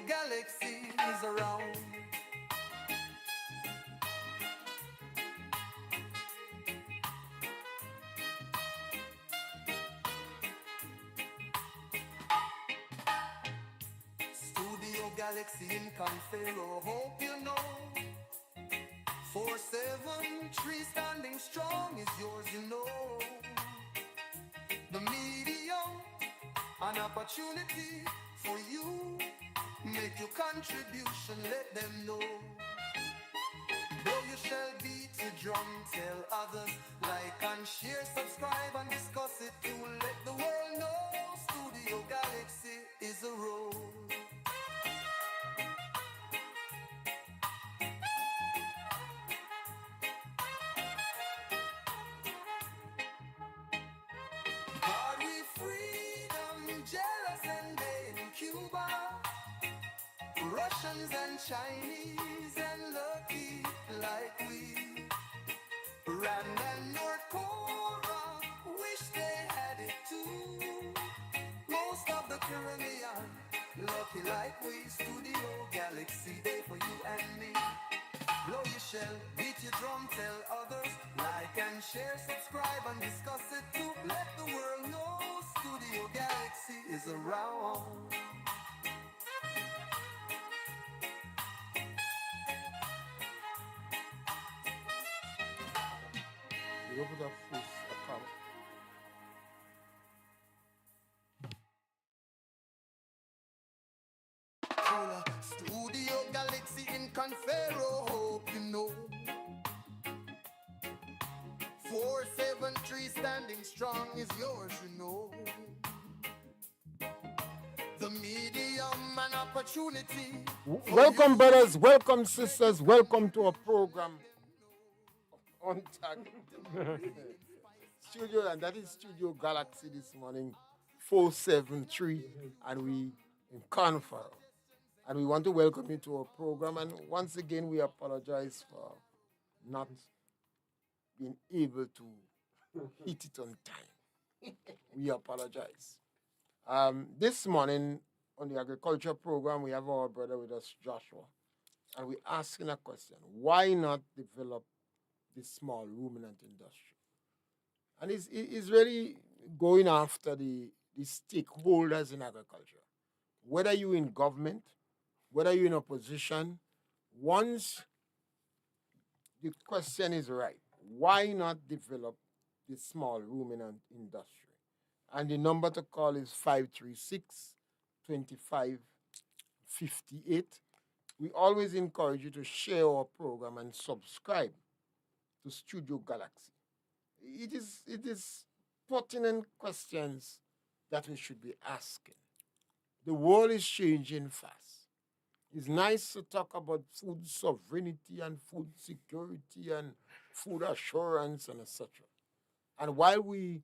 Galaxy is around. Studio Galaxy in Confero, hope you know. 473 standing strong is yours, you know. The medium, an opportunity for you. Make your contribution, let them know. Blow your shell, beat your drum, tell others. Like and share, subscribe and discuss it too. Let the world know Studio Galaxy is a road. Are we freedom, jealous and they in Cuba? Russians and Chinese and lucky like we. Iran and North Korea wish they had it too. Most of the Caribbean lucky like we. Studio Galaxy Day for you and me. Blow your shell, beat your drum, tell others. Like and share, subscribe and discuss it too. Let the world know Studio Galaxy is around. You open up first account. Studio Galaxy in Confero, hope you know. 473 standing strong is yours, you know. The medium and opportunity. Welcome, brothers. Welcome, sisters. Welcome to our program on tag studio, and that is Studio Galaxy this morning, 473, and we in Confero. And we want to welcome you to our program. And once again, we apologize for not being able to hit it on time. We apologize. This morning on the agriculture program, we have our brother with us, Joshua, and we're asking a question: why not develop this small ruminant industry? And it's really going after the stakeholders in agriculture, whether you're in government, whether you're in opposition. Once the question is right, why not develop this small ruminant industry? And the number to call is 536 2558. We always encourage you to share our program and subscribe to Studio Galaxy. It is pertinent questions that we should be asking. The world is changing fast. It's nice to talk about food sovereignty and food security and food assurance and etc. And while we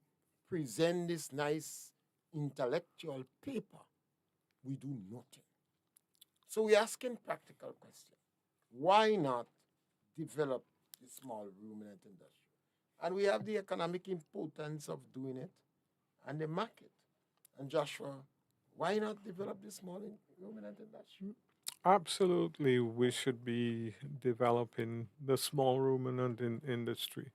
present this nice intellectual paper, we do nothing. So we're asking practical questions. Why not develop the small ruminant industry? And we have the economic importance of doing it and the market. And Joshua, why not develop the small ruminant industry? Absolutely, we should be developing the small ruminant industry.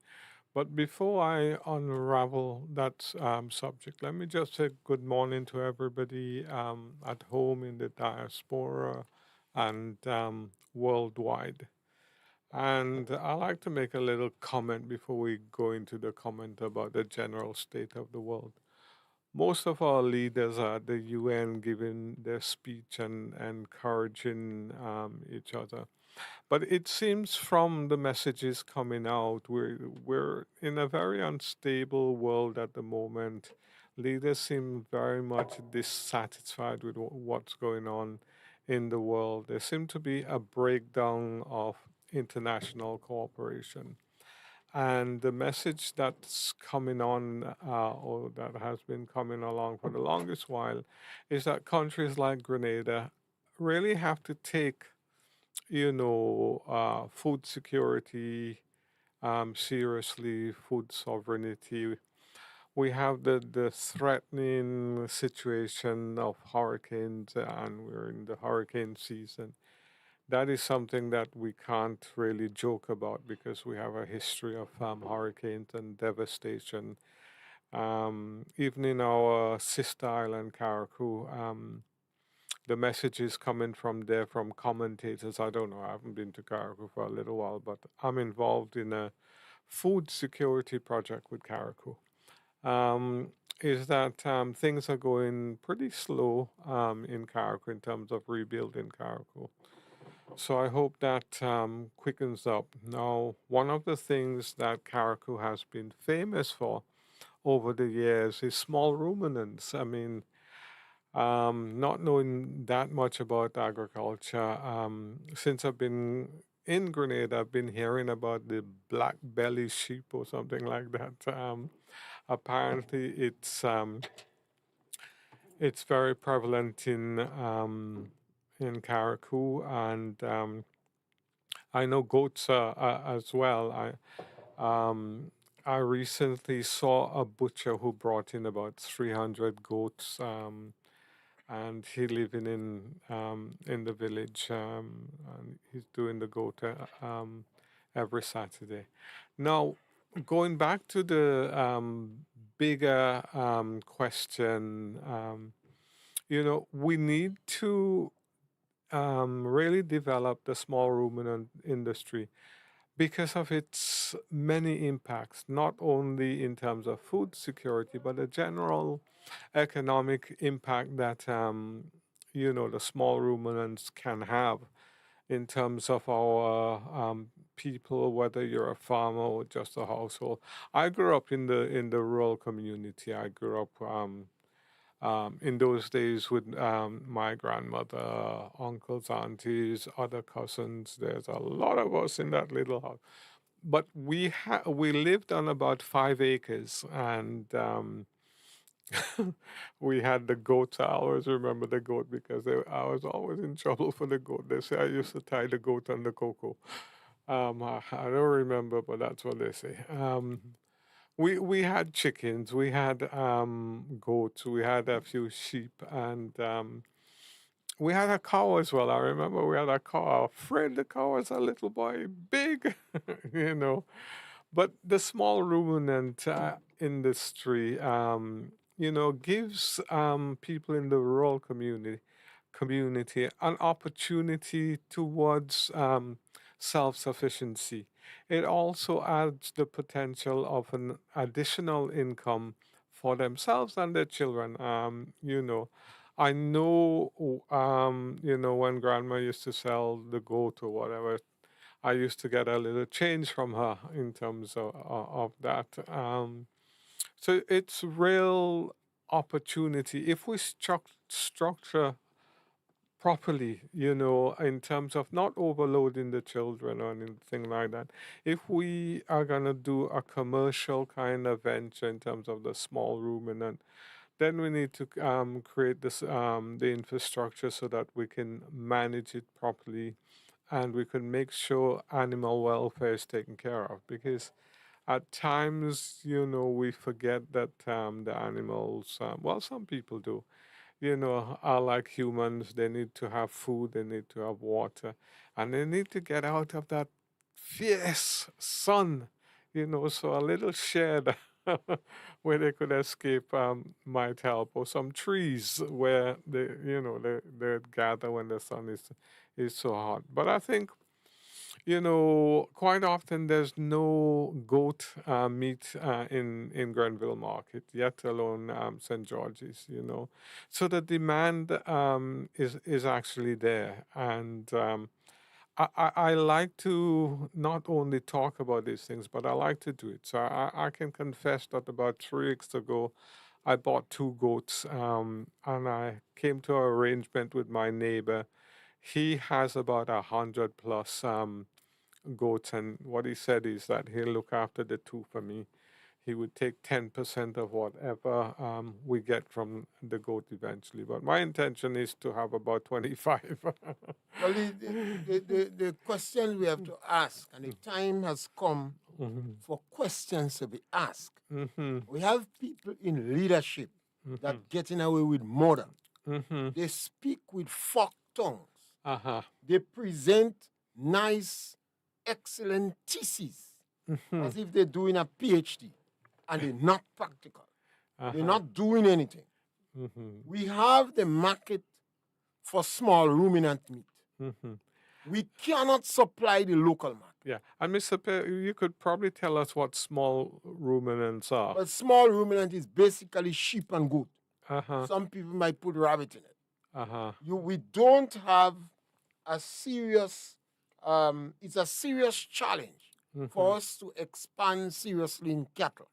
But before I unravel that subject, let me just say good morning to everybody at home in the diaspora and worldwide. And I like to make a little comment before we go into the comment about the general state of the world. Most of our leaders are at the UN giving their speech and encouraging each other. But it seems from the messages coming out, we're in a very unstable world at the moment. Leaders seem very much dissatisfied with what's going on in the world. There seems to be a breakdown of international cooperation. And the message that's coming on, or that has been coming along for the longest while, is that countries like Grenada really have to take, food security seriously, food sovereignty. we have the threatening situation of hurricanes, and we're in the hurricane season. That is something that we can't really joke about because we have a history of hurricanes and devastation. Even in our sister island, Karaku, the messages coming from there from commentators. I don't know, I haven't been to Karaku for a little while, but I'm involved in a food security project with Karaku. Um, is that things are going pretty slow in Karaku in terms of rebuilding Karaku. So I hope that quickens up. Now, one of the things that Karaku has been famous for over the years is small ruminants. I mean, not knowing that much about agriculture, since I've been in Grenada, I've been hearing about the black belly sheep or something like that. Apparently, it's very prevalent in Karaku, and I know goats as well. Um, I recently saw a butcher who brought in about 300 goats, and he living in the village, and he's doing the goat every Saturday. Now, going back to the bigger question, we need to really develop the small ruminant industry because of its many impacts, not only in terms of food security, but the general economic impact that the small ruminants can have in terms of our people, whether you're a farmer or just a household. I grew up in the rural community. I grew up in those days with my grandmother, uncles, aunties, other cousins. There's a lot of us in that little house. But we lived on about 5 acres, and we had the goats. I always remember the goat because I was always in trouble for the goat. They say I used to tie the goat on the cocoa. I don't remember, but that's what they say. We had chickens, we had goats, we had a few sheep, and we had a cow as well. I remember we had a cow. Fred the cow was a little boy, big, you know. But the small ruminant industry, gives people in the rural community an opportunity towards self-sufficiency. It also adds the potential of an additional income for themselves and their children. I know, when grandma used to sell the goat or whatever, I used to get a little change from her in terms of that. So it's real opportunity if we structure properly, in terms of not overloading the children or anything like that. If we are going to do a commercial kind of venture in terms of the small ruminant, then we need to create the infrastructure so that we can manage it properly and we can make sure animal welfare is taken care of. Because at times, we forget that the animals, well, some people do, are like humans. They need to have food, they need to have water, and they need to get out of that fierce sun, so a little shed where they could escape might help, or some trees where they gather when the sun is so hot. But I think quite often there's no goat meat in Grenville Market, yet alone St. George's, So the demand is actually there. And I like to not only talk about these things, but I like to do it. So I can confess that about 3 weeks ago, I bought two goats, and I came to an arrangement with my neighbor. He has about 100 plus goats, and what he said is that he'll look after the two for me. He would take 10% of whatever we get from the goat eventually. But my intention is to have about 25. Well, the question we have to ask, and the time has come for questions to be asked. Mm-hmm. We have people in leadership that getting away with murder. They speak with forked tongues. Uh-huh. They present nice, excellent theses as if they're doing a PhD, and they're not practical. They're not doing anything. We have the market for small ruminant meat. We cannot supply the local market. Yeah. And Mr. Pierre, you could probably tell us what small ruminants are. But small ruminant is basically sheep and goat. Uh-huh. Some people might put rabbit in it. Uh-huh. We don't have a serious, it's a serious challenge for us to expand seriously in cattle.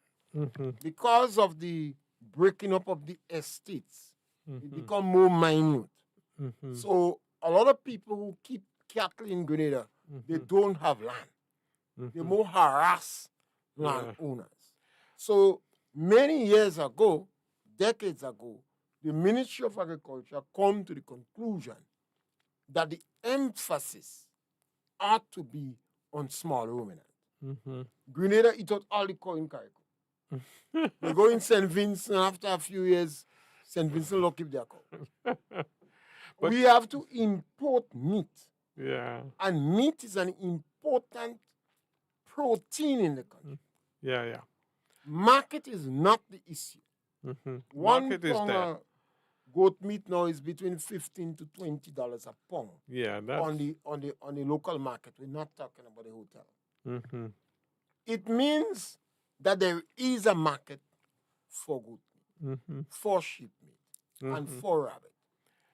Because of the breaking up of the estates, it become more minute. So a lot of people who keep cattle in Grenada, they don't have land. They're more harassed landowners. So many years ago, decades ago, the Ministry of Agriculture come to the conclusion that the emphasis ought to be on small ruminant. Grenada eat out all the cow in Carrico. They go in St. Vincent, after a few years, St. Vincent lock up their cow. We have to import meat. Yeah. And meat is an important protein in the country. Yeah. Market is not the issue. One Market is pound there. of goat meat now is between $15 to $20 a pound. Yeah, that's on the local market. We're not talking about the hotel. Mm-hmm. It means that there is a market for goat meat, for sheep meat, and for rabbit.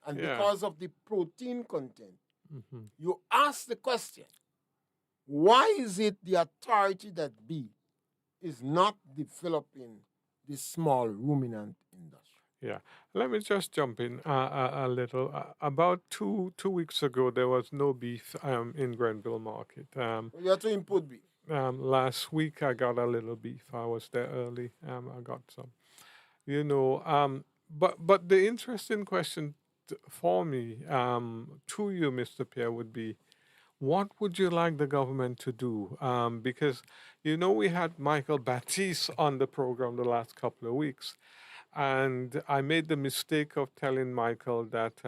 And because of the protein content, you ask the question, why is it the authority that be is not developing the small ruminant industry? Yeah, let me just jump in a little. About two weeks ago, there was no beef in Grenville Market. You have to import beef. Last week, I got a little beef. I was there early. I got some. But the interesting question for me, to you, Mr. Pierre, would be, what would you like the government to do? Because, we had Michael Baptiste on the program the last couple of weeks. And I made the mistake of telling Michael that,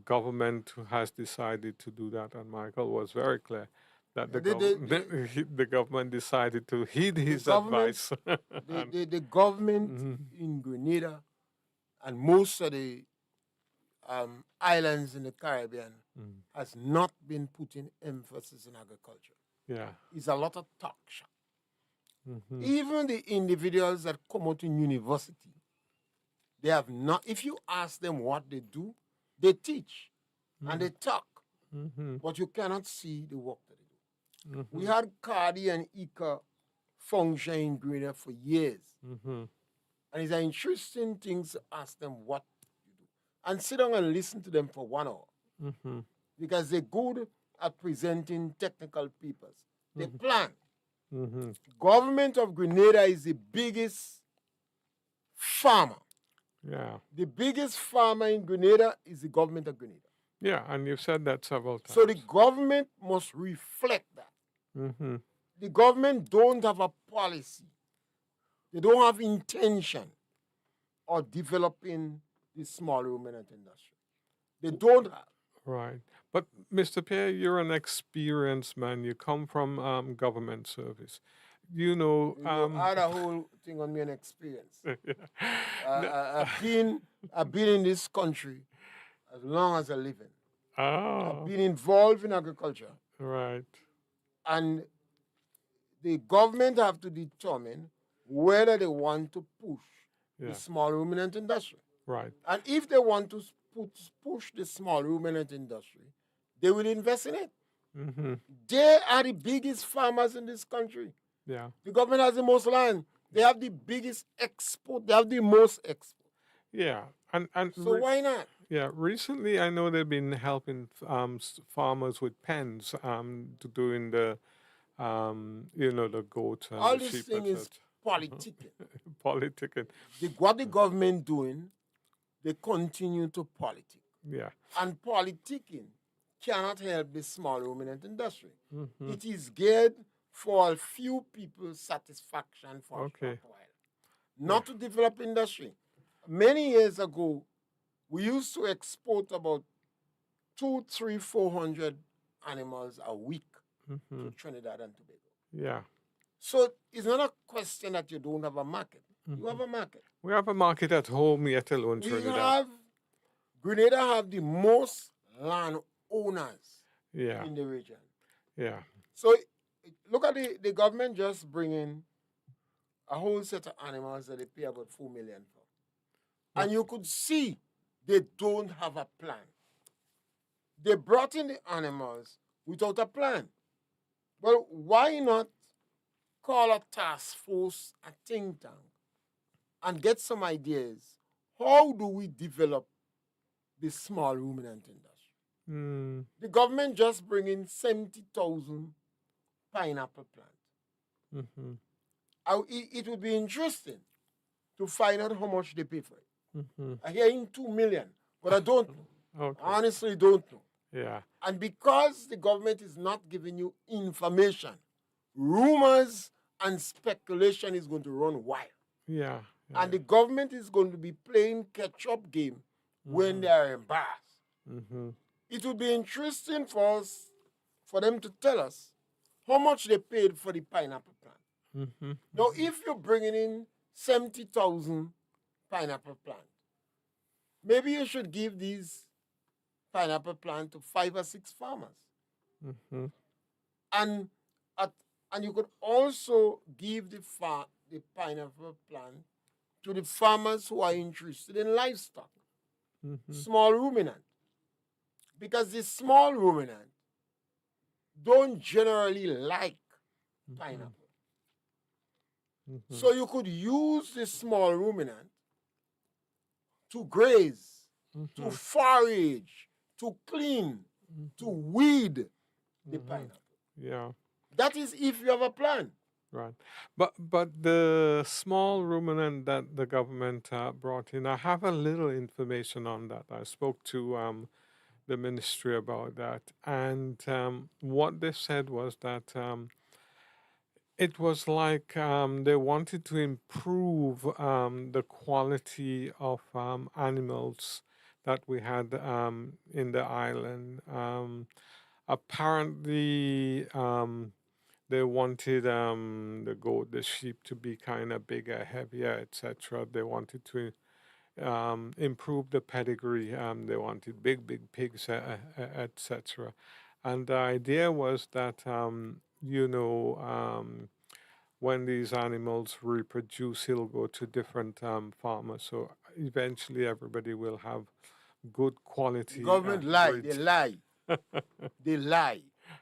government has decided to do that. And Michael was very clear that the government decided to heed his advice. The government in Grenada and most of the islands in the Caribbean has not been putting emphasis in agriculture. Yeah. It's a lot of talk shop. Even the individuals that come out in university, they have not, if you ask them what they do, they teach and they talk, but you cannot see the work that they do. We had Cardi and Ika function in Grenada for years. And it's an interesting thing to ask them what you do. And sit down and listen to them for 1 hour. Because they're good at presenting technical papers. They plan. Government of Grenada is the biggest farmer. Yeah. The biggest farmer in Grenada is the government of Grenada. Yeah, and you've said that several times. So the government must reflect that. The government don't have a policy. They don't have intention of developing the small ruminant industry. They don't have. Right. But Mr. Pierre, you're an experienced man. You come from government service. I had a whole thing on me and experience. I've been in this country as long as I live in. I've been involved in agriculture. Right. And the government have to determine whether they want to push the small ruminant industry. Right. And if they want to push the small ruminant industry, they will invest in it. They are the biggest farmers in this country. Yeah. The government has the most land. They have the biggest export. They have the most export. Yeah. And so why not? Yeah. Recently, I know they've been helping farmers with pens to doing the the goats and all the this sheep. Thing is politicking. Politicking. What the government doing, they continue to politic. Yeah. And politicking cannot help the small ruminant industry. Mm-hmm. It is geared for a few people's satisfaction for a Okay. short while, not to develop industry. Many years ago, we used to export about 2, 3, 400 animals a week Mm-hmm. to Trinidad and Tobago. Yeah. So it's not a question that you don't have a market. You have a market. We have a market at home, yet alone We Trinidad. have, Grenada have the most land owners Yeah. in the region. Yeah. So look at the government just bringing a whole set of animals that they pay about 4 million for. And you could see they don't have a plan. They brought in the animals without a plan. Well, why not call a task force, a think tank, and get some ideas? How do we develop the small ruminant industry? Mm. The government just bring in 70,000 pineapple plants. Mm-hmm. It would be interesting to find out how much they pay for it. Mm-hmm. I hear in 2 million, but I don't know. Okay. I honestly don't know. Yeah. And because the government is not giving you information, rumors and speculation is going to run wild. Yeah. And the government is going to be playing catch-up game when they are embarrassed. Mm-hmm. It would be interesting for us, for them to tell us how much they paid for the pineapple plant. Mm-hmm. Now, if you're bringing in 70,000 pineapple plants, maybe you should give these pineapple plant to 5 or 6 farmers. Mm-hmm. And you could also give the pineapple plant to the farmers who are interested in livestock, small ruminant. Because the small ruminant don't generally like pineapple. So you could use the small ruminant to graze, to forage, to clean, to weed the pineapple. Yeah. That is if you have a plan. Right. But the small ruminant that the government brought in, I have a little information on that. I spoke to the ministry about that, and what they said was that it was like they wanted to improve the quality of animals that we had in the island. Apparently, they wanted the goat, the sheep to be kind of bigger, heavier, etc. They wanted to improve the pedigree. They wanted big pigs, etc. And the idea was that, when these animals reproduce, he'll go to different farmers. So eventually everybody will have good quality. Government lie. breeds. They lie. They lie.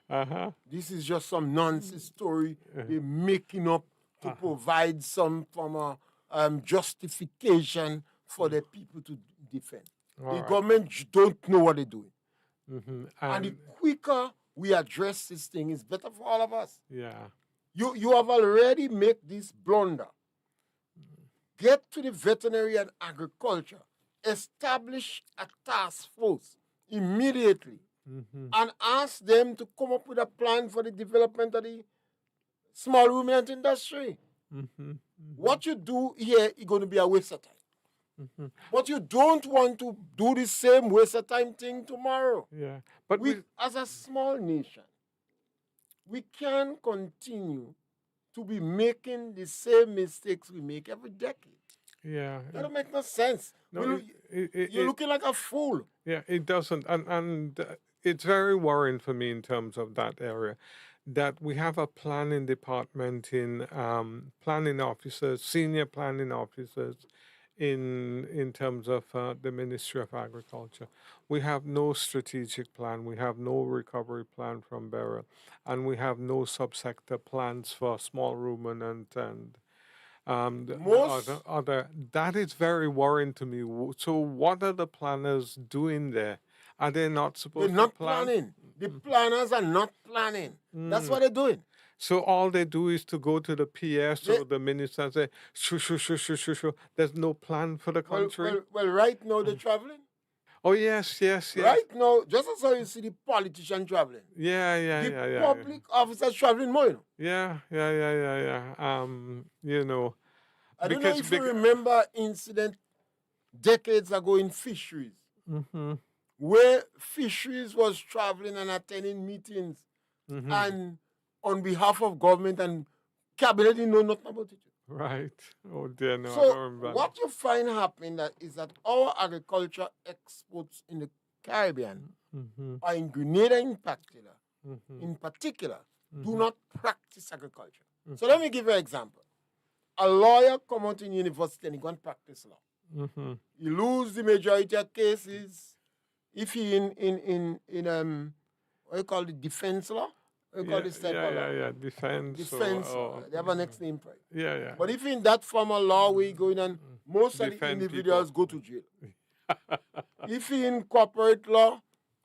Uh-huh. This is just some nonsense story they're making up to provide some form of justification for the people to defend. All The right. government don't know what they're doing. Mhm. And the And quicker we address this thing, is better for all of us. yeah. You have already made this blunder. Get to the veterinary and agriculture. Establish a task force immediately and ask them to come up with a plan for the development of the small ruminant industry. What you do here is going to be a waste of time. But you don't want to do the same waste of time thing tomorrow. Yeah. But We, as a small nation, we can continue to be making the same mistakes we make every decade. yeah. That don't make no sense. No, You're looking like a fool. Yeah, it doesn't, and it's very worrying for me in terms of that area, that we have a planning department in planning officers, senior planning officers, in terms of the Ministry of Agriculture. We have no strategic plan. We have no recovery plan from Beryl, and we have no subsector plans for small ruminant and the Most- other. That is very worrying to me. So, what are the planners doing there? Are they not They're supposed not to plan? planning. The planners are not planning. That's what they're doing. So all they do is to go to the PS or They- the minister and say, shoo, shoo, shoo, shoo, shoo, shoo. There's no plan for the country. Well, right now they're traveling. Oh yes, yes, yes. Right now, just as how you see the politician traveling, Yeah, yeah, the yeah, yeah. public officers traveling more. Yeah, yeah, yeah, yeah, yeah. You know, I don't know because if you remember incident decades ago in fisheries, mm-hmm, where fisheries was traveling and attending meetings mm-hmm. and on behalf of government, and cabinet didn't know nothing about it. Right. Oh dear, no, I So don't remember. what you find happening is that our agriculture exports in the Caribbean Mm-hmm, or in Grenada mm-hmm, in particular, do mm-hmm, not practice agriculture. So let me give you an example. A lawyer come out in university and he go and practice law. mm-hmm. He lose the majority of cases if he in what you call it, defense law. What you call Yeah, this type yeah, of law? yeah, yeah. Defense Defense law. or They have a next name for it. yeah, yeah. But if in that formal law we go in and most of the Defend individuals people. go to jail. If he in corporate law,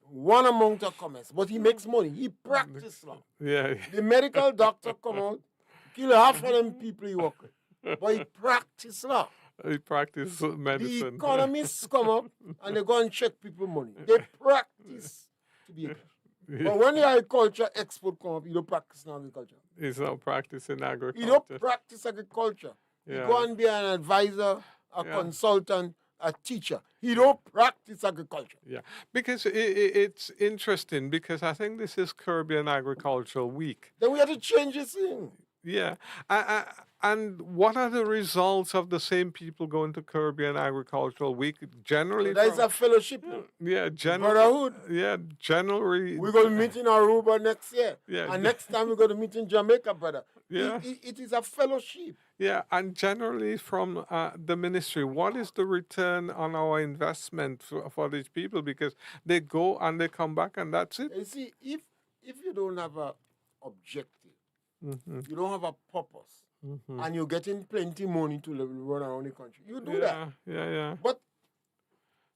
one amount of commerce, but he makes money. He practice law. Yeah, The medical doctor come out, kill half of them people he work with, but he practice law. he practice The medicine. economists come up and they go and check people money. They practice to be a cash. But when the agriculture export come up, you don't practice in agriculture. He's not practicing You agriculture. don't practice agriculture. You Yeah. go and be an advisor, a Yeah. consultant, a teacher. You don't practice agriculture. Yeah, because it's interesting because I think this is Caribbean Agricultural Week. Then we have to change this thing. Yeah, and what are the results of the same people going to Caribbean Agricultural Week? Generally, There is from- a fellowship now. yeah, Brotherhood. yeah, generally, We're going to meet in Aruba next year. Yeah. And next time we're going to meet in Jamaica, brother. Yeah. It is a fellowship. yeah, and generally from the ministry, what is the return on our investment for these people? Because they go and they come back and that's it. You see, if you don't have a objective, Mm-hmm. you don't have a purpose, Mm-hmm. and you're getting plenty money to run around the country, you do Yeah, that. yeah, yeah. But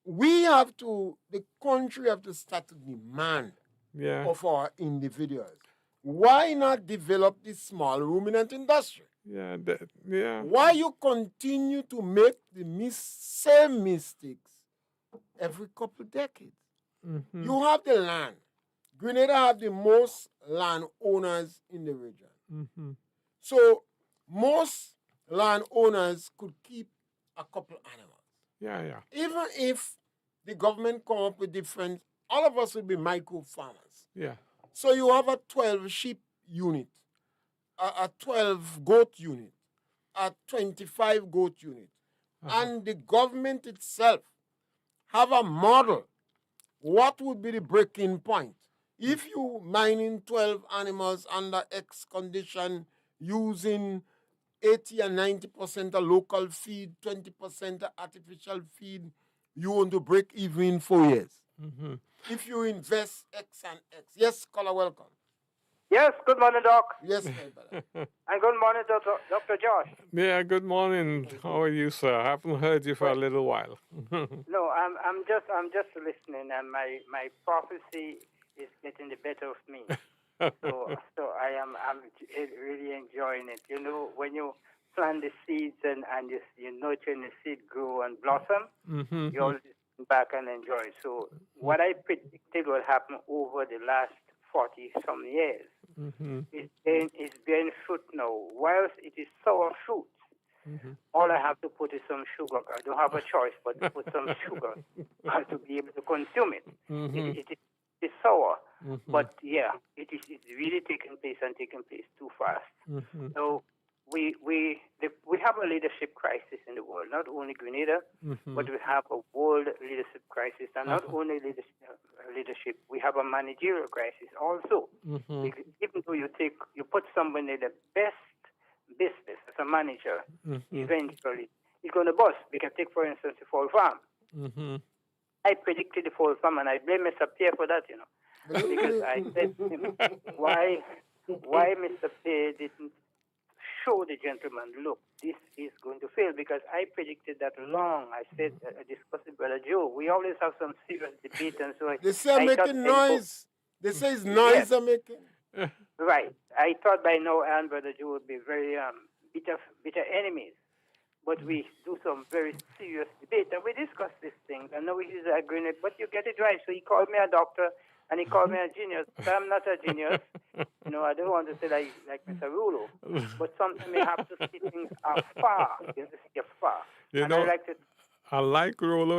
the country have to start to demand Yeah. of our individuals. Why not develop the small ruminant industry? Yeah, yeah. Why you continue to make the same mistakes every couple decades? Mm-hmm. You have the land. Grenada have the most land owners in the region. Mm-hmm. So most landowners could keep a couple animals. Yeah, yeah. Even if the government come up with different, all of us will be micro farmers. Yeah. So you have a 12 sheep unit, a 12 goat unit, a 25 goat unit. And the government itself have a model. What would be the breaking point? If you mining 12 animals under X condition using 80 and 90% of local feed, 20% artificial feed, you want to break even in 4 years. Mm-hmm. If you invest X and X. Yes, caller, welcome. Yes, good morning, Doc. Yes, my brother. And good morning, Dr. Josh. Yeah, good morning. How are you, sir? I haven't heard you for a little while. No, I'm just listening, and my prophecy is getting the better of me. So I'm really enjoying it. You know, when you plant the seeds and you nurture and the seed grow and blossom, Mm-hmm. you always sit back and enjoy it. So what I predicted will happen over the last 40-some years Mm-hmm. is bearing fruit now. Whilst it is sour fruit, Mm-hmm. all I have to put is some sugar. I don't have a choice but to put some sugar to be able to consume it. Mm-hmm. It is sour, Mm-hmm. but yeah, it's really taking place too fast. Mm-hmm. So we have a leadership crisis in the world, not only Grenada, Mm-hmm. but we have a world leadership crisis, and not only leadership, we have a managerial crisis also. Mm-hmm. Because even though you put somebody in the best business as a manager, Mm-hmm. eventually it's going to bust. We can take, for instance, the Fall Farm. Mm-hmm. I predicted the Fall Farm, and I blame Mr. Pierre for that, because I said to him, why Mr. Pierre didn't show the gentleman, look, this is going to fail, because I predicted that long. I said, I discussed with Brother Joe. We always have some serious debate, and so They say I'm making noise. They say it's noise I'm making. Right. I thought by now and Brother Joe would be very bitter enemies. but we do some very serious debate, and we discuss these things. And now he's agreeing it, but you get it right. So he called me a doctor, and he called me a genius. But I'm not a genius. I don't want to say like Mr. Rulo, but sometimes you have to see things afar. You have to see afar. And I like to. I like Rolo.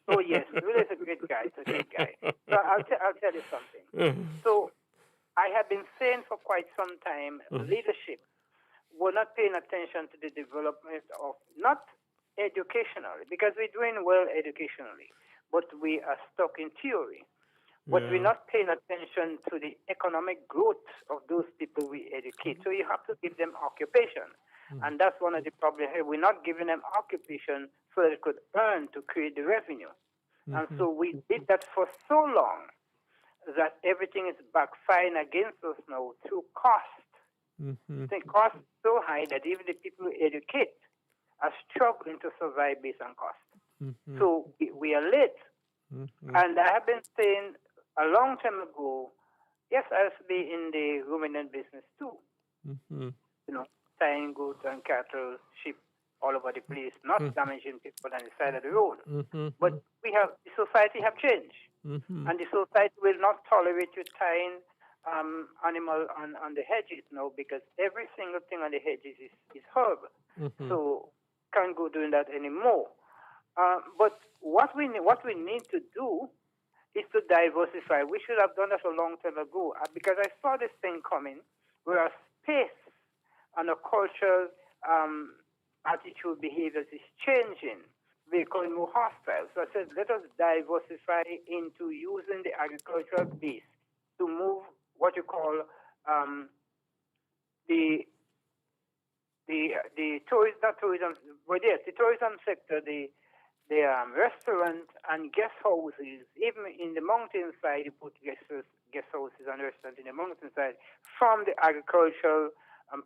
Oh yes, Rulo is a great guy. He's a great guy. So I'll tell you something. So I have been saying for quite some time, leadership. We're not paying attention to the development of, not educationally, because we're doing well educationally, but we are stuck in theory. But we're not paying attention to the economic growth of those people we educate. So you have to give them occupation. And that's one of the problems here. We're not giving them occupation so they could earn to create the revenue. And so we did that for so long that everything is backfiring against us now through cost. The cost is so high that even the people who educate are struggling to survive based on cost. So we are late. And I have been saying a long time ago, yes, I used to be in the ruminant business too. Tying goods and cattle, sheep all over the place, not damaging people on the side of the road. But the society have changed. And the society will not tolerate you tying animal on the hedges now, because every single thing on the hedges is herb. So can't go doing that anymore. But what we need to do is to diversify. We should have done that a long time ago, because I saw this thing coming where a space and a cultural attitude, behaviors is changing. We're becoming more hostile. So I said, let us diversify into using the agricultural base to move what you call the tourism, not tourism, but yes, the tourism sector, the restaurant and guest houses, even in the mountainside, you put guest houses and restaurants in the mountainside from the agricultural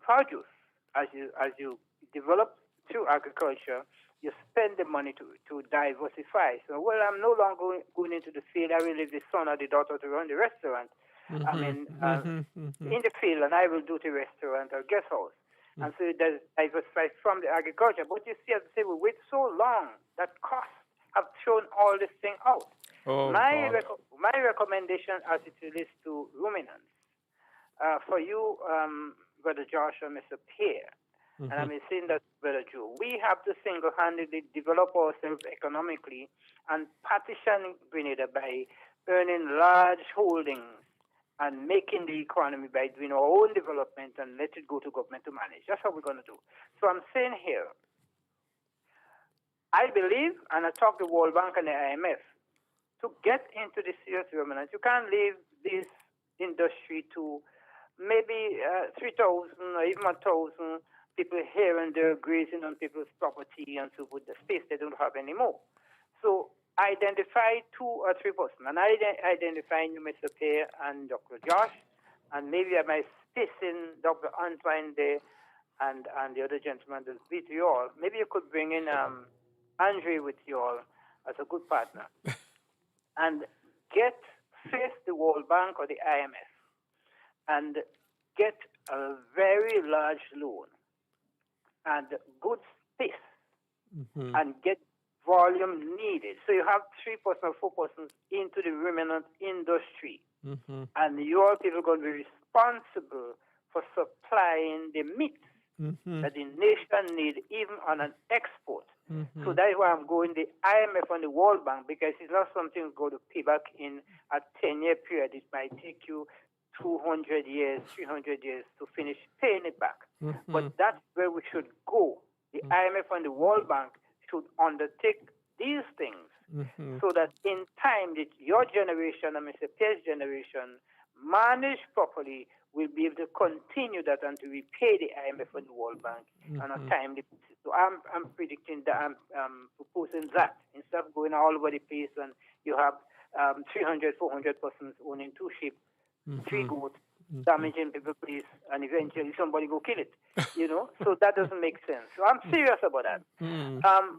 produce. As you develop through agriculture, you spend the money to diversify. So, well, I'm no longer going into the field. I will leave the son or the daughter to run the restaurant. In the field, and I will do the restaurant or guest house. And so it diversifies from the agriculture. But you see, as I say, we wait so long that costs have thrown all this thing out. My recommendation as it relates to ruminants, for you, Brother Josh and Mr. Pierre, and I'm saying that Brother Joe, we have to single-handedly develop ourselves economically and partition Grenada by earning large holdings and making the economy by doing our own development and let it go to government to manage. That's what we're going to do. So I'm saying here, I believe, and I talk to the World Bank and the IMF, to get into the serious ruminants, you can't leave this industry to maybe 3,000 or even 1,000 people here and there grazing on people's property and so forth, the space they don't have anymore. So identify 2 or 3 persons, and I identify you, Mr. Pierre and Dr. Josh, and maybe I might space in Dr. Antoine there and the other gentleman that will be to you all. Maybe you could bring in Andre with you all as a good partner and face the World Bank or the IMF and get a very large loan and good space and get volume needed. So you have 3 persons or 4 persons into the ruminant industry. And your people are going to be responsible for supplying the meat that the nation needs, even on an export. So that's why I'm going the IMF and the World Bank, because it's not something you're going to pay back in a 10-year period. It might take you 200 years, 300 years to finish paying it back. But that's where we should go. The IMF and the World Bank should undertake these things so that in time that your generation and Mr. Pierre's generation managed properly will be able to continue that and to repay the IMF and the World Bank on a timely basis. So I'm predicting that, I'm proposing that instead of going all over the place and you have 300, 400 persons owning 2 sheep, 3 goats, damaging people's place, and eventually somebody go kill it, So that doesn't make sense. So I'm serious about that.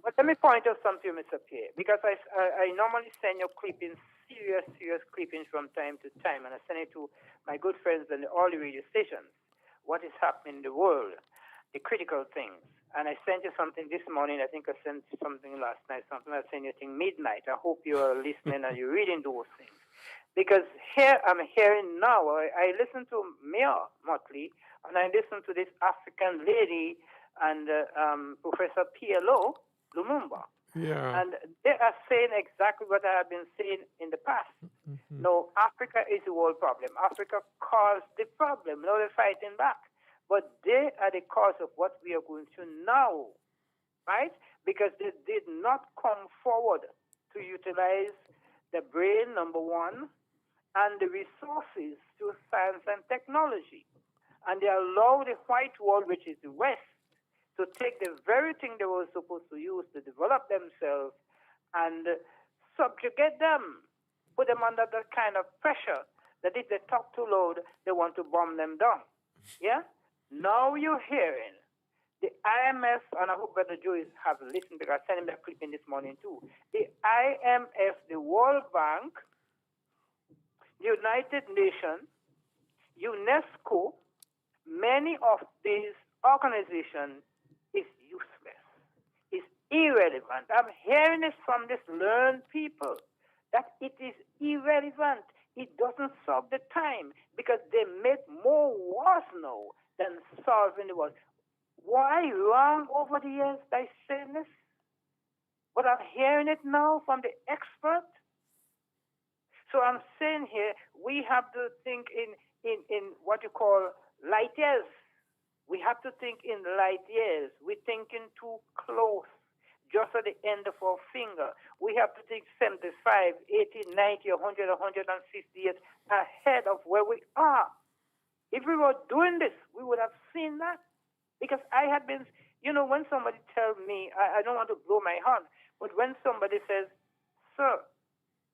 But let me point out something, Mr. Pierre, because I normally send you clippings, serious clippings from time to time, and I send it to my good friends and all the radio stations, what is happening in the world. the critical things. And I sent you something this morning. I think I sent something last night. Something I sent you midnight. I hope you are listening and you're reading those things. Because here I'm hearing now, I listen to Mayor Motley, and I listen to this African lady and Professor Pierre Lumumba. Yeah. And they are saying exactly what I have been saying in the past. No, Africa is the world problem. Africa caused the problem. Now they're fighting back. But they are the cause of what we are going through now, right? Because they did not come forward to utilize the brain, number one, and the resources through science and technology. And they allow the white world, which is the West, to take the very thing they were supposed to use to develop themselves and subjugate them, put them under that kind of pressure that if they talk too loud, they want to bomb them down. Yeah? Now you're hearing the IMF, and I hope Brother Joe have listened because I sent him that clipping this morning too. The IMF, the World Bank, United Nations, UNESCO, many of these organizations is useless, is irrelevant. I'm hearing it from these learned people that it is irrelevant. It doesn't solve the time because they make more wars now than solving the wars. Why wrong over the years by saying this? But I'm hearing it now from the expert. So I'm saying here, we have to think in what you call light years. We have to think in light years. We're thinking too close, just at the end of our finger. We have to think 75, 80, 90, 100, 150 years ahead of where we are. If we were doing this, we would have seen that. Because I had been, when somebody tells me, I don't want to blow my horn, but when somebody says, sir,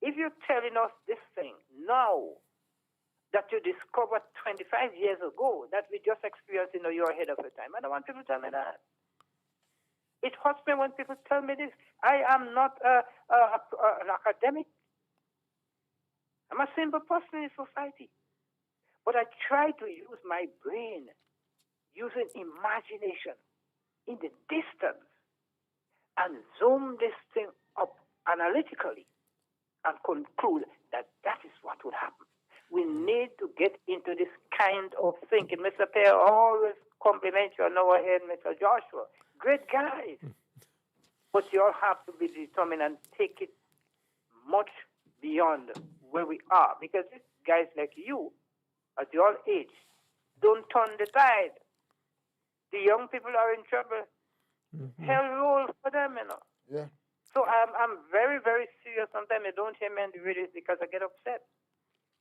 if you're telling us this thing now that you discovered 25 years ago that we just experienced, you're ahead of your time. I don't want people to tell me that. It hurts me when people tell me this. I am not an academic. I'm a simple person in society. But I try to use my brain, using imagination in the distance, and zoom this thing up analytically and conclude that that is what would happen. We need to get into this kind of thinking. Mr. Pierre always compliments you on our head, Mr. Joshua. Great guys. But you all have to be determined and take it much beyond where we are. Because these guys like you, at your age, don't turn the tide. The young people are in trouble. Hell rolls for them, Yeah. So I'm very, very serious. Sometimes I don't hear me on the radio because I get upset.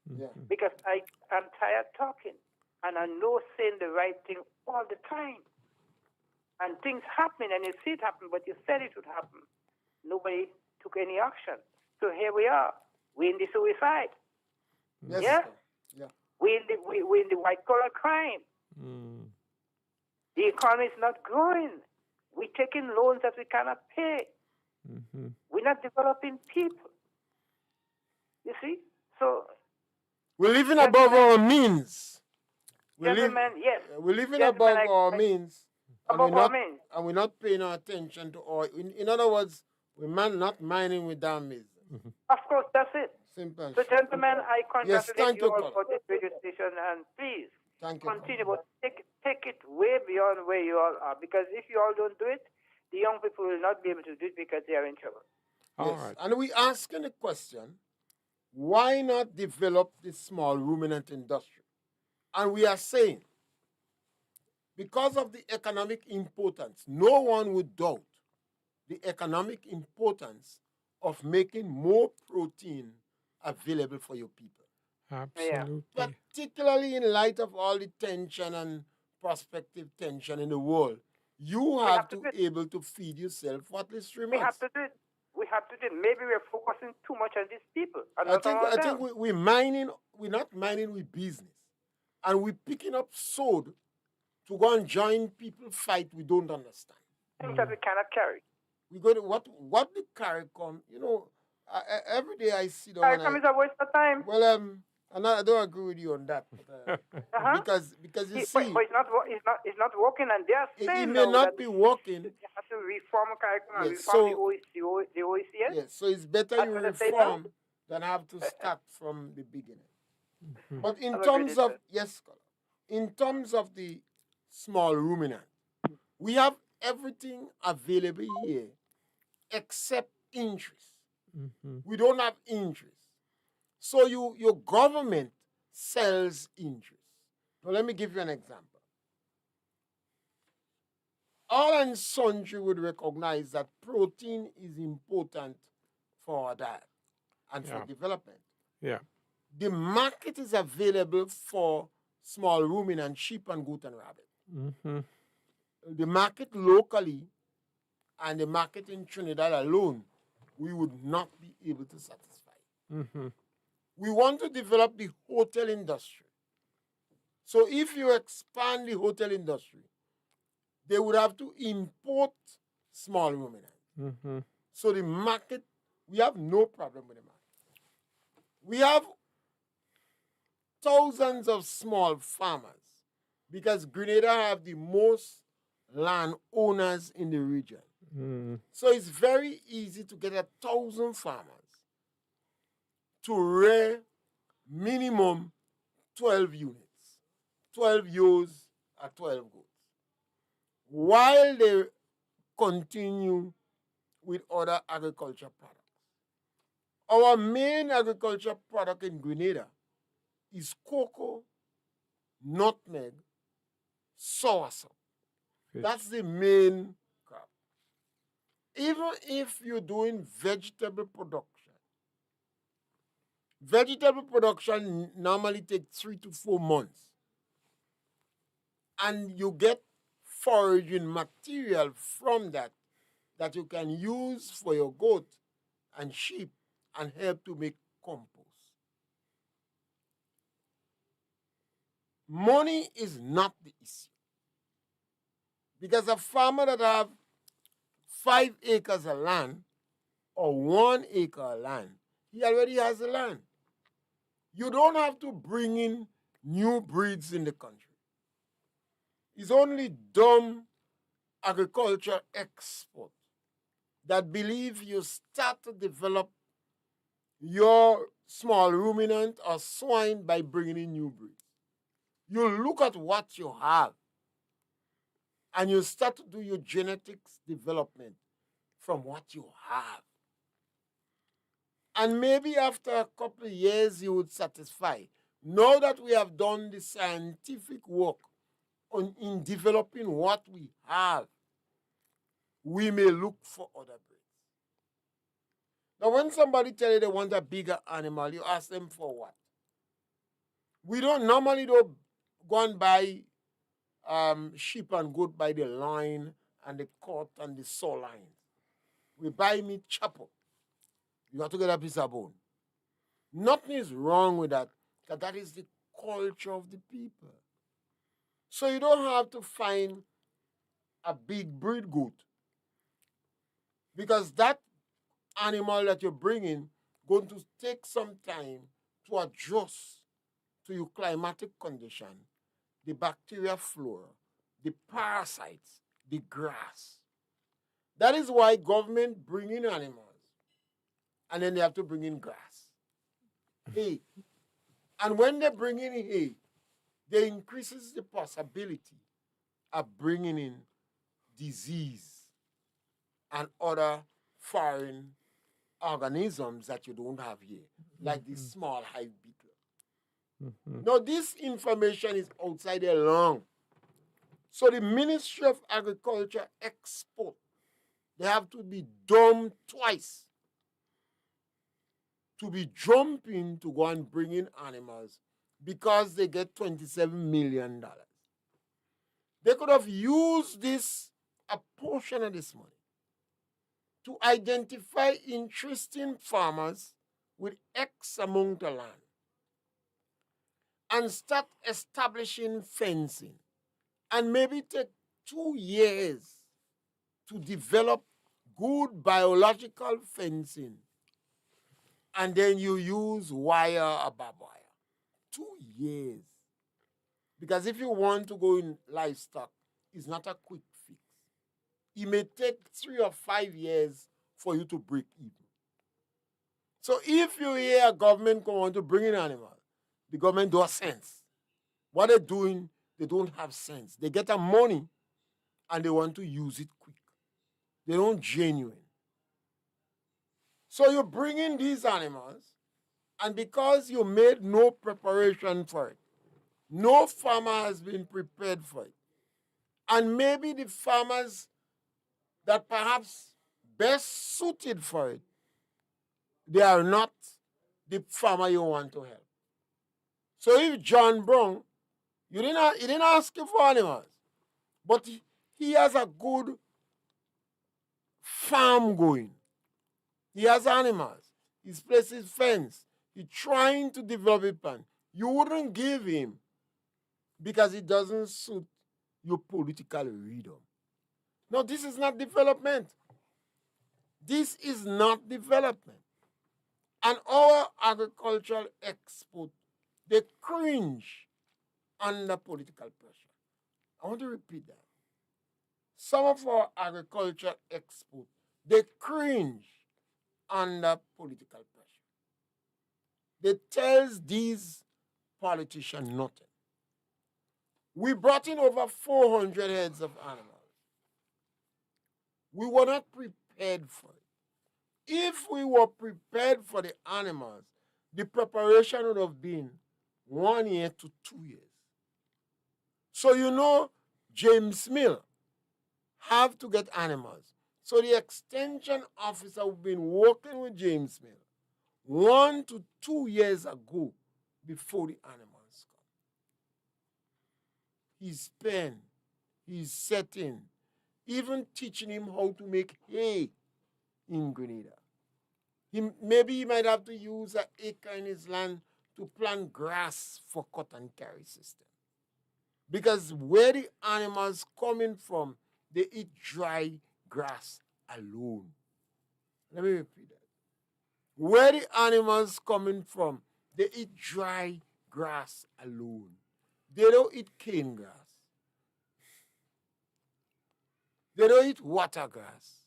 Yeah. Because I'm tired talking. And I know saying the right thing all the time. And things happen, and you see it happen, but you said it would happen. Nobody took any action. So here we are. We're in the suicide. Yes. Yeah? Yeah. We're in the white-collar crime. The economy is not growing. We're taking loans that we cannot pay. We're not developing people. You see? So we're living above our means. Gentlemen, yes. We're living Gentlemen, above our means. Above our means. And we're not paying our attention to our... In other words, we're not mining with damage. Of course, that's it. Simple. So, gentlemen, I congratulate thank you you, all Colin. for this radio station, and please Thank you, continue, but take it way beyond where you all are. Because if you all don't do it, the young people will not be able to do it because they are in trouble. All right. And we asking the question, why not develop this small ruminant industry? And we are saying, because of the economic importance, no one would doubt the economic importance of making more protein available for your people. Absolutely. Particularly in light of all the tension and prospective tension in the world, you have to be able to feed yourself for at least 3 months. We have to do it. We have to do it. Maybe we're focusing too much on these people. I think we're mining. We're not mining with business, and we're picking up sword to go and join people fight we don't understand. Things that we cannot carry. We go to what the CARICOM, every day I see them. CARICOM is a waste of time. Well, And I don't agree with you on that. Uh-huh. Because you But see, it's not working, and they are it saying may now not that be working. they have to reform curriculum and Yes, reform so the OECS. yes, so it's better That's you what they say now. reform than have to start from the beginning. But in I've agreed terms with of that. yes, scholar, in terms of the small ruminant, we have everything available here except interest. We don't have interest. So your government sells interest. Now let me give you an example. All and sundry would recognize that protein is important for our diet and for Yeah. development. Yeah. The market is available for small ruminant sheep and goat and rabbit. Mm-hmm. The market locally and the market in Trinidad alone, we would not be able to satisfy. Mm-hmm. We want to develop the hotel industry. So if you expand the hotel industry, they would have to import small ruminant. Mm-hmm. So the market, we have no problem with the market. We have thousands of small farmers because Grenada have the most land owners in the region. Mm. So it's very easy to get 1,000 farmers to rear minimum 12 units, 12 ewes or 12 goats, while they continue with other agriculture products. Our main agriculture product in Grenada is cocoa, nutmeg, soursop. Fish. That's the main crop. Even if you're doing vegetable production normally takes 3 to 4 months. And you get foraging material from that you can use for your goat and sheep and help to make compost. Money is not the issue. Because a farmer that have 5 acres of land or 1 acre of land, he already has the land. You don't have to bring in new breeds in the country. It's only dumb agriculture expert that believe you start to develop your small ruminant or swine by bringing in new breeds. You look at what you have and you start to do your genetics development from what you have. And maybe after a couple of years, you would satisfy. Now that we have done the scientific work in developing what we have, we may look for other breeds. Now, when somebody tells you they want a bigger animal, you ask them for what? We don't normally go and buy sheep and goat by the line and the cut and the saw line. We buy meat chopper. You have to get a piece of bone. Nothing is wrong with that, because that is the culture of the people. So you don't have to find a big breed goat, because that animal that you're bringing going to take some time to adjust to your climatic condition, the bacteria flora, the parasites, the grass. That is why government bring in animals, and then they have to bring in grass, hay. And when they bring in hay, they increases the possibility of bringing in disease and other foreign organisms that you don't have here, like the small hive beetle. Now, this information is outside there long. So the Ministry of Agriculture export, they have to be dumb twice to be jumping to go and bring in animals because they get $27 million. They could have used this, a portion of this money, to identify interesting farmers with X amount of land and start establishing fencing, and maybe take 2 years to develop good biological fencing, and then you use wire or barbed wire. 2 years. Because if you want to go in livestock, it's not a quick fix. It may take 3 or 5 years for you to break even. So if you hear a government want to bring in animals, the government does sense. What they're doing, they don't have sense. They get the money and they want to use it quick. They don't genuine. So you bring in these animals, and because you made no preparation for it, no farmer has been prepared for it. And maybe the farmers that perhaps best suited for it, they are not the farmer you want to help. So if John Brown, he didn't ask you for animals, but he has a good farm going. He has animals. He's placed his fence. He's trying to develop a plan. You wouldn't give him because it doesn't suit your political freedom. No, this is not development. This is not development. And our agricultural experts, they cringe under political pressure. I want to repeat that. Some of our agricultural experts, they cringe under political pressure. They tell these politicians nothing. We brought in over 400 heads of animals. We were not prepared for it. If we were prepared for the animals, the preparation would have been 1 year to 2 years. So you know, James Mill have to get animals. So the extension officer who've been working with James Mill 1 to 2 years ago before the animals come. He's pen, he's setting, even teaching him how to make hay in Grenada. Maybe he might have to use an acre in his land to plant grass for cut and carry system. Because where the animals coming from, they eat dry grass alone. Let me repeat that. Where the animals coming from, they eat dry grass alone. They don't eat cane grass. They don't eat water grass.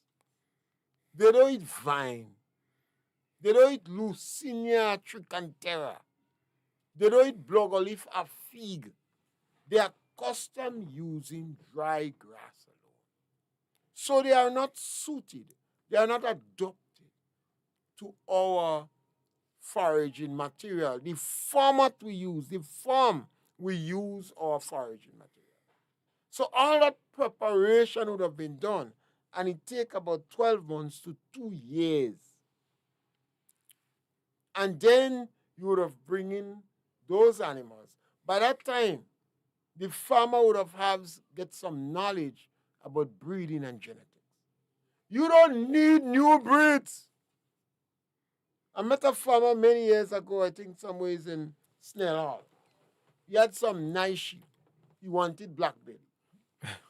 They don't eat vine. They don't eat Lucinia tricantera. They don't eat blogger or fig. They are accustomed using dry grass alone. So they are not suited. They are not adapted to our foraging material. The format we use, the form we use our foraging material. So all that preparation would have been done, and it take about 12 months to 2 years. And then you would have bring in those animals. By that time, the farmer would have get some knowledge about breeding and genetics. You don't need new breeds. I met a farmer many years ago, I think somewhere in Snell Hall. He had some nice sheep. He wanted black belly.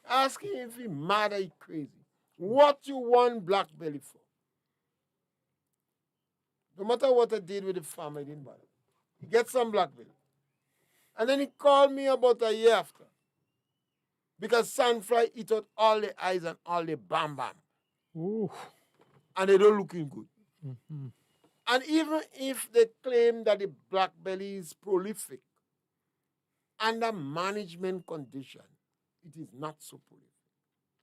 Ask him if he mad or he crazy. What you want black belly for? No matter what I did with the farmer, he didn't bother. He gets some black belly. And then he called me about a year after. Because sandfly eat out all the eyes and all the bam bam. Ooh. And they don't looking good. Mm-hmm. And even if they claim that the black belly is prolific, under management condition, it is not so prolific.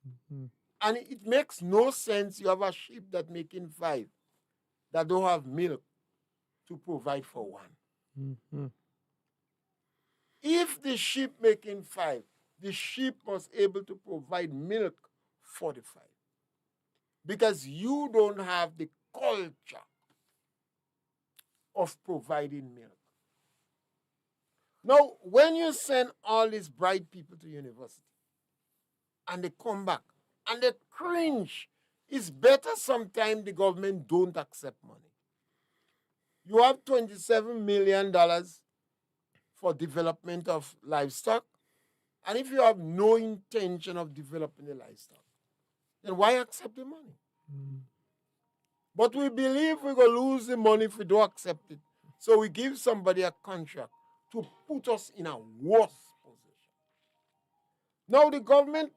Mm-hmm. And it makes no sense you have a sheep that making 5 that don't have milk to provide for 1. Mm-hmm. If the sheep making 5, the sheep was able to provide milk for the 5. Because you don't have the culture of providing milk. Now, when you send all these bright people to university and they come back and they cringe, it's better sometimes the government don't accept money. You have $27 million for development of livestock, and if you have no intention of developing the livestock, then why accept the money? Mm. But we believe we're going to lose the money if we don't accept it. So we give somebody a contract to put us in a worse position. Now the government,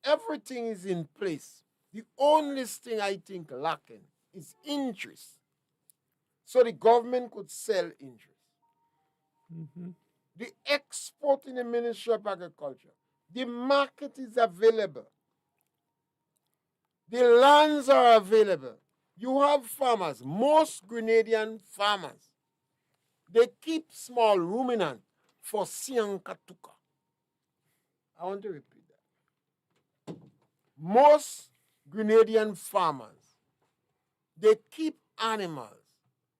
everything is in place. The only thing I think lacking is interest. So the government could sell interest. The export in the Ministry of Agriculture. The market is available. The lands are available. You have farmers, most Grenadian farmers, they keep small ruminant for siankatuka. I want to repeat that. Most Grenadian farmers, they keep animals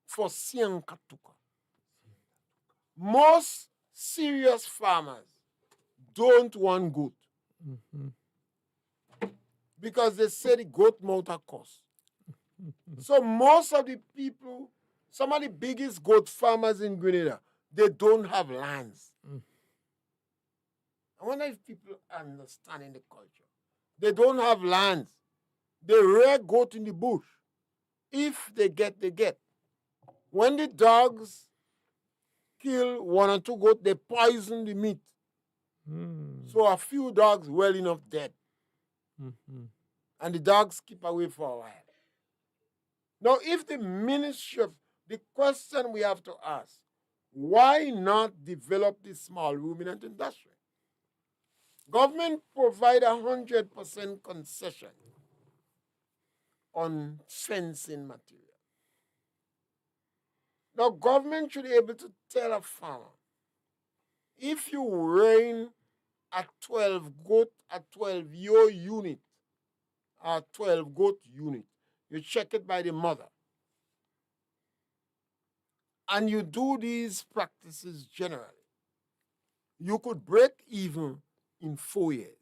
for siankatuka. Most serious farmers don't want goat because they say the goat motor cost. So most of the people, some of the biggest goat farmers in Grenada, they don't have lands. I wonder if people understand in the culture. They don't have lands. They rear goat in the bush. If they get, they get. When the dogs kill one or two goats, they poison the meat. So a few dogs well enough dead. And the dogs keep away for a while. Now, if the ministry of, the question we have to ask, why not develop the small ruminant industry? Government provide 100% concession on fencing material. Now, government should be able to tell a farmer, if you reign a 12 goat, a 12 ewe unit, a 12 goat unit, you check it by the mother. And you do these practices generally, you could break even in 4 years.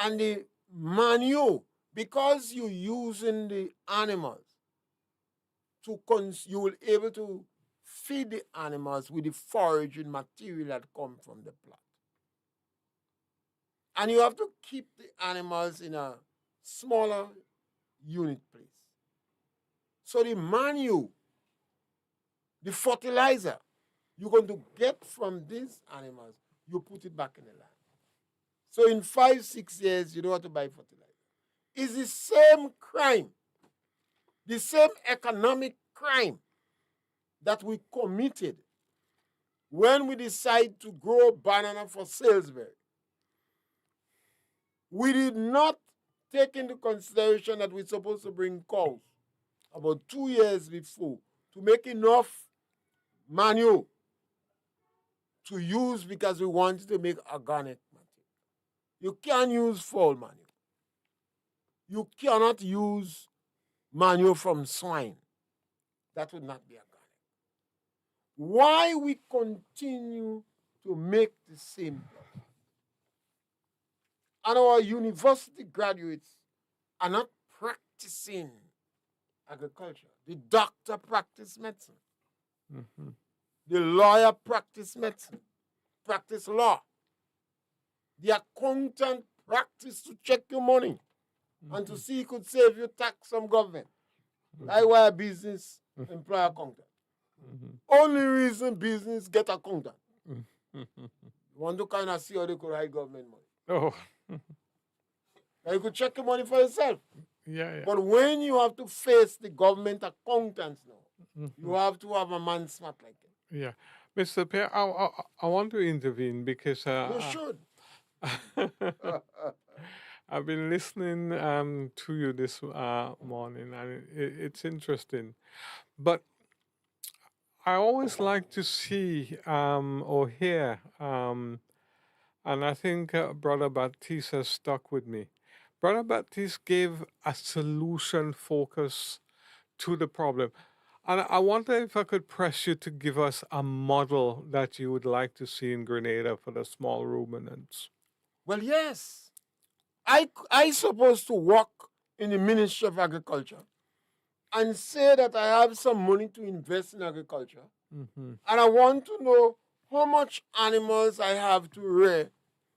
And the manure, because you're using the animals, you will be able to feed the animals with the foraging material that comes from the plant. And you have to keep the animals in a smaller unit place. So the manure, the fertilizer you're going to get from these animals, you put it back in the land. So in 5-6 years, you don't have to buy fertilizer. It's the same crime, the same economic crime that we committed when we decide to grow banana for Salisbury. We did not take into consideration that we're supposed to bring cows about 2 years before to make enough manure to use because we wanted to make organic material. You can't use foul manure. You cannot use manure from swine. That would not be organic. Why we continue to make the same product? And our university graduates are not practicing agriculture. The doctor practice medicine. The lawyer practice medicine, practice law. The accountant practice to check your money and to see if you could save you tax from government. That's why a business employ accountant. Only reason business get accountant. You want to kind of see how they could hide government money. Oh, Now you could check your money for yourself. yeah. But when you have to face the government accountants now, you have to have a man smart like it. Yeah. Mr. Pierre, I want to intervene because You should. I've been listening to you this morning, and it's interesting. But I always like to see or hear, and I think Brother Baptiste has stuck with me. Brother Baptiste gave a solution focus to the problem. And I wonder if I could press you to give us a model that you would like to see in Grenada for the small ruminants. Well, yes. I supposed to work in the Ministry of Agriculture and say that I have some money to invest in agriculture. And I want to know how much animals I have to rear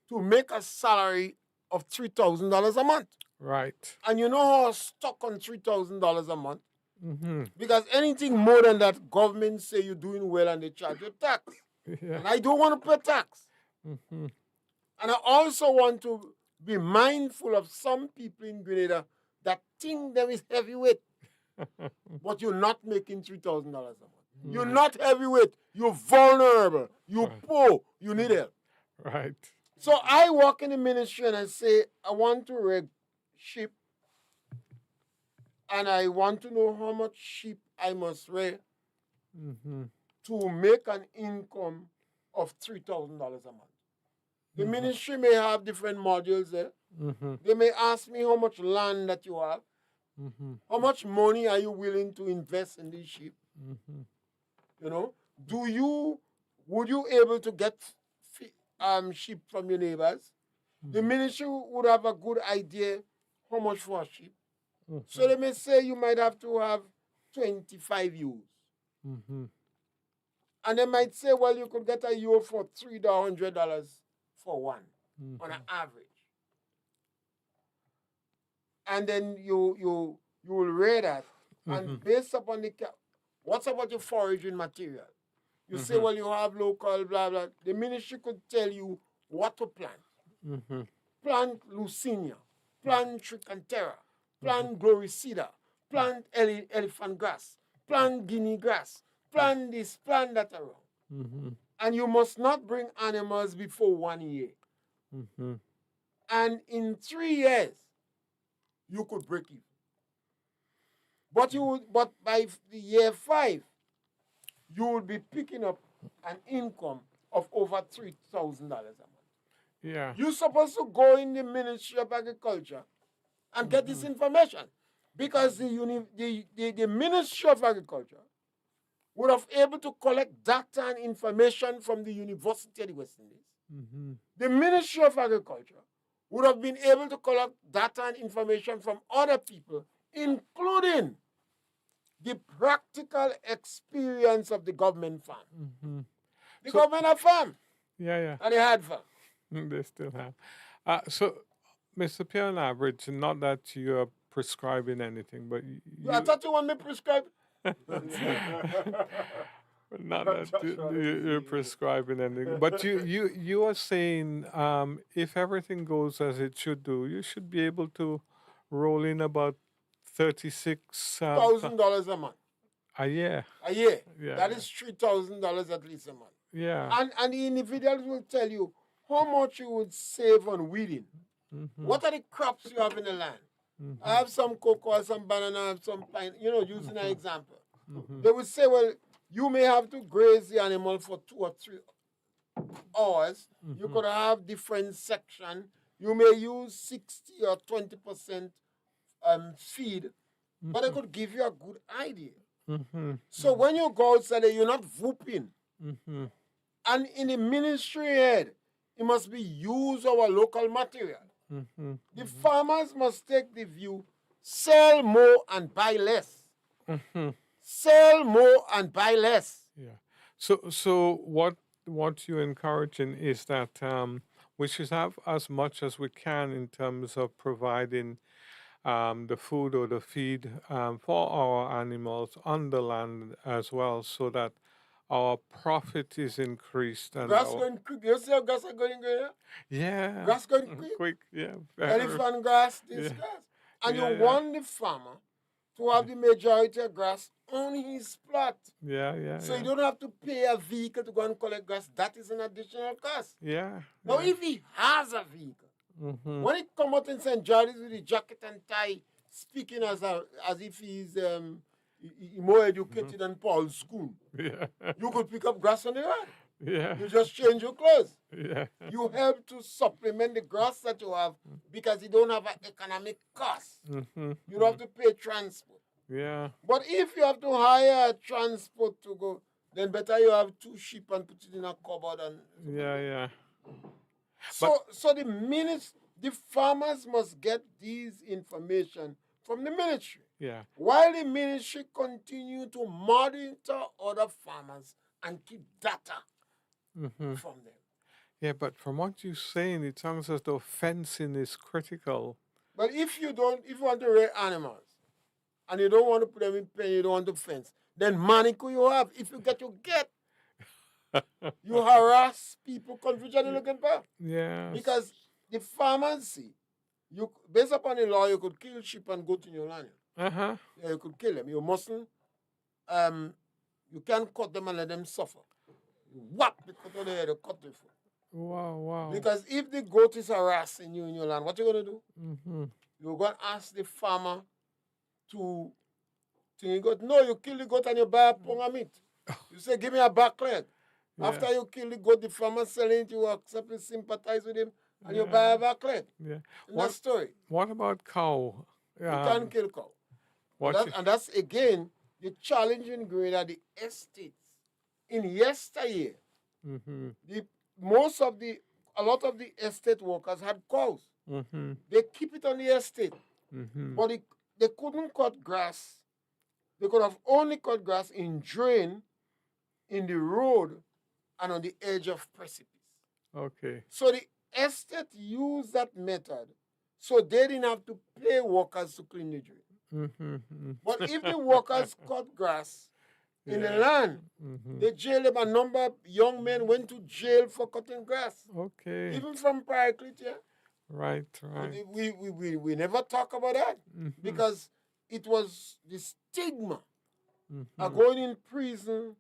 to make a salary of $3,000 a month. Right. And you know how I stuck on $3,000 a month? Mm-hmm. Because anything more than that, government say you're doing well and they charge you tax. Yeah. And I don't want to pay tax. Mm-hmm. And I also want to be mindful of some people in Grenada that think them is heavyweight, but you're not making $3,000 a month. You're not heavyweight. You're vulnerable. You're Right. poor. You need help. Right. So I walk in the ministry and I say, I want to rear sheep, and I want to know how much sheep I must rear Mm-hmm. to make an income of $3,000 a month. The ministry may have different modules there. Mm-hmm. They may ask me how much land that you have, Mm-hmm. how much money are you willing to invest in these sheep. Mm-hmm. You know, would you able to get sheep from your neighbors? The ministry would have a good idea how much for a sheep. So they may say you might have to have 25 ewes. Mm-hmm. And they might say, well, you could get a ewe for $300 for one on an average. And then you will rear that. And based upon what's about your foraging material? You say, well, you have local, blah, blah. The ministry could tell you what to plant. Mm-hmm. Plant Lucinia, plant Tricantera, plant Gloricida, plant elephant grass, plant Guinea grass, plant this, plant that around. Mm-hmm. And you must not bring animals before 1 year. Mm-hmm. And in 3 years, you could break even. But by the year 5, you will be picking up an income of over $3,000 a month. Yeah. You're supposed to go in the Ministry of Agriculture and get this information, because the Ministry of Agriculture would have able to collect data and information from the University of the West Indies. Mm-hmm. The Ministry of Agriculture would have been able to collect data and information from other people, including the practical experience of the government farm. Mm-hmm. The government have farm, Yeah, yeah. and they had farm. They still have. So, Mr. Pierre, on average, not that you're prescribing anything, but I thought you want me to prescribe. not that you're prescribing anything, but you are saying if everything goes as it should do, you should be able to roll in about $1,000 a month. a year. A year. Yeah, That yeah. is $3,000 at least a month. Yeah. And the individuals will tell you how much you would save on weeding. Mm-hmm. What are the crops you have in the land? I have some cocoa, some banana, I have some pine, using an example. They would say, well, you may have to graze the animal for 2 or 3 hours. You could have different section. You may use 60 or 20% feed, but it could give you a good idea. Mm-hmm. So when you go outside, you're not whooping. Mm-hmm. And in the ministry head, it must be use our local material. Mm-hmm. The farmers must take the view, sell more and buy less. Mm-hmm. Sell more and buy less. Yeah. So what you're encouraging is that we should have as much as we can in terms of providing the food or the feed for our animals on the land as well, so that our profit is increased and Grass going quick. You see how grass are going there? yeah, Grass going quick. quick, yeah, Elephant grass, this Yeah. grass. And Yeah, you yeah. want the farmer to have the majority of grass on his plot. yeah, So yeah, you don't have to pay a vehicle to go and collect grass. That is an additional cost. yeah. Now, yeah. if he has a vehicle, Mm-hmm. when he come out in St. George's with the jacket and tie, speaking as if he's more educated than Paul's school, Yeah, you could pick up grass on the road. yeah, You just change your clothes. yeah, You help to supplement the grass that you have, because you don't have an economic cost. mm-hmm. You don't have to pay transport. Yeah, But if you have to hire a transport to go, then better you have 2 sheep and put it in a cupboard. And yeah. so the farmers must get these information from the ministry, Yeah. while the ministry continue to monitor other farmers and keep data Mm-hmm. from them. Yeah, but from what you're saying, it sounds as though fencing is critical. But if you want to rear animals and you don't want to put them in pen, you don't want to fence, then manico you have. If you get, you harass people confidentially looking for. Yes. Because the farmers see, you based upon the law, you could kill sheep and goat in your land. Uh-huh. Yeah, you could kill them. You mustn't. You can't cut them and let them suffer. You whap the cut of the head, you cut the foot. Wow, wow. Because if the goat is harassing you in your land, what you gonna do? Mm-hmm. You're gonna ask the farmer to the goat. No, you kill the goat and you buy a pound of meat. You say, give me a back leg. Yeah. After you kill the goat, the farmer selling it, you accept and sympathize with him, and you Yeah. buy a back leg. Yeah. And that's story. What about cow? You can't kill cow. And that's again the challenge in Grenada, the estates. In yesteryear, Mm-hmm. a lot of the estate workers had cows. Mm-hmm. They keep it on the estate, Mm-hmm. but they couldn't cut grass. They could have only cut grass in drain, in the road, and on the edge of precipice. Okay. So the estate used that method, so they didn't have to pay workers to clean the drain. Mm-hmm. But if the workers cut grass in the land, Mm-hmm. they jailed them. A number of young men went to jail for cutting grass, Okay. even from Priory, yeah. Right, right. We never talk about that because it was the stigma of going in prison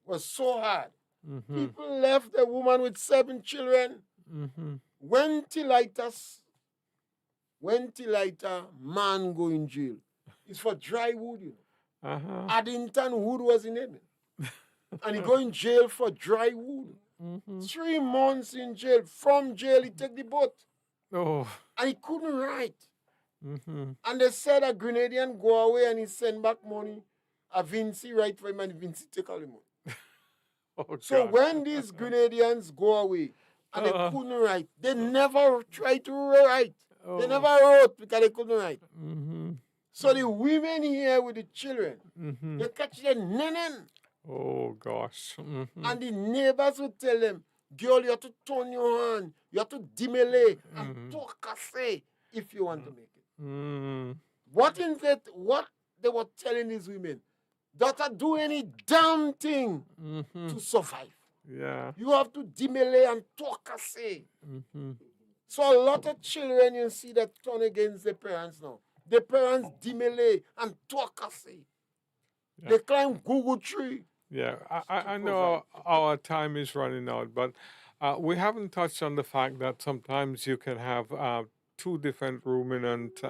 was so hard. Mm-hmm. People left a woman with 7 children. Mm-hmm. When Tilita man go in jail, it's for dry wood, you know. Uh-huh. Addington Wood was in name. And he go in jail for dry wood. Mm-hmm. 3 months in jail. From jail, he take the boat. Oh. And he couldn't write. Mm-hmm. And they said a Grenadian go away and he send back money. A Vinci write for him and Vinci take all the money. Oh, So God. when these Grenadians go away and they couldn't write, they never tried to write. They never wrote because they couldn't write. Mm-hmm. So the women here with the children, Mm-hmm. they catch them nenen. Oh, gosh. Mm-hmm. And the neighbors would tell them, girl, you have to turn your hand, you have to dimele and talk say if you want to make it. Mm-hmm. What they were telling these women? Daughter, do any damn thing to survive. Yeah. You have to dimele and talk say. Mm-hmm. So a lot of children you see that turn against their parents now. The parents dimele and talk say. Yeah. They climb Google tree. Yeah, I know our time is running out, but we haven't touched on the fact that sometimes you can have 2 different ruminant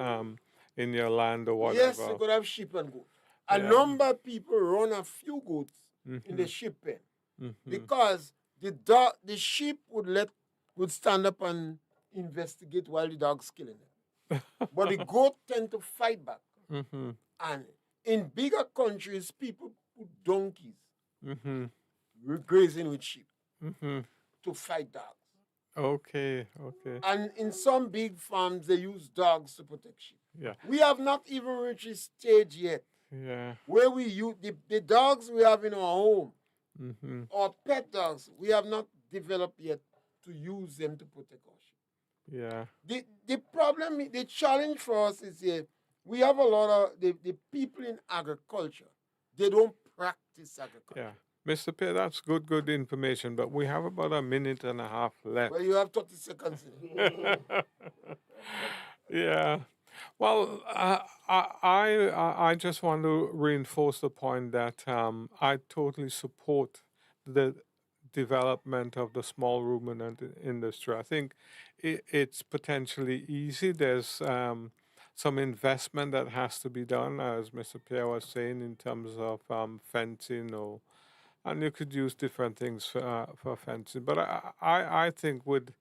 in your land or whatever. Yes, you could have sheep and goat. A Yeah. number of people run a few goats in the sheep pen because the sheep would stand up and investigate while the dog's killing them. But the goat tend to fight back. Mm-hmm. And in bigger countries, people put donkeys Mm-hmm. grazing with sheep Mm-hmm. to fight dogs. Okay, okay. And in some big farms, they use dogs to protect sheep. Yeah, We have not even reached a stage yet yeah. where we use the dogs we have in our home, Mm-hmm. or pet dogs, we have not developed yet to use them to protect our sheep. Yeah. The problem, the challenge for us is here, we have a lot of the people in agriculture, they don't practice agriculture. Yeah. Mr. Pierre, that's good information, but we have about a minute and a half left. Well, you have 30 seconds. Yeah. Well, I just want to reinforce the point that I totally support the development of the small ruminant industry. I think it's potentially easy. There's some investment that has to be done, as Mr. Pierre was saying, in terms of fencing and you could use different things for fencing. But I think with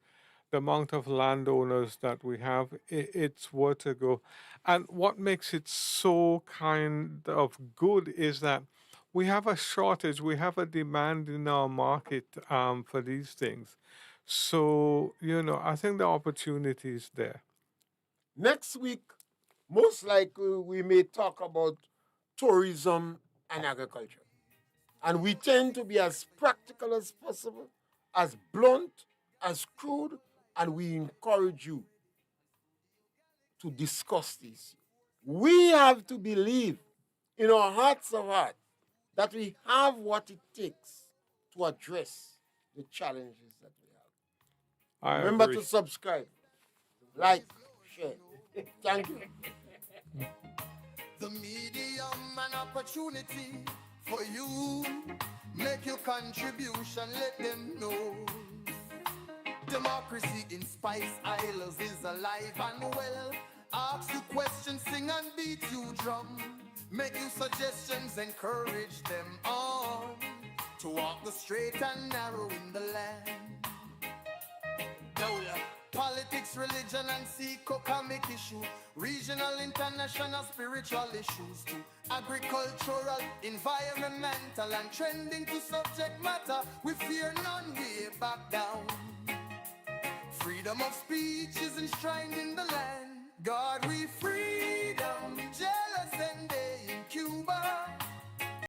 the amount of landowners that we have, it's worth a go. And what makes it so kind of good is that we have a shortage, we have a demand in our market for these things. So, I think the opportunity is there. Next week, most likely we may talk about tourism and agriculture. And we tend to be as practical as possible, as blunt, as crude, and we encourage you to discuss this. We have to believe in our hearts of heart that we have what it takes to address the challenges that we have. I Remember agree. to subscribe, like, share. Thank you. The medium and opportunity for you. Make your contribution, let them know. Democracy in Spice Isles is alive and well. Ask you questions, sing and beat you drum. Make you suggestions, encourage them on to walk the straight and narrow in the land. Politics, religion, and economic issue, regional, international, spiritual issues too, agricultural, environmental, and trending to subject matter. We fear none, we back down. Freedom of speech is enshrined in the land. God, we freedom, jealous and they in Cuba.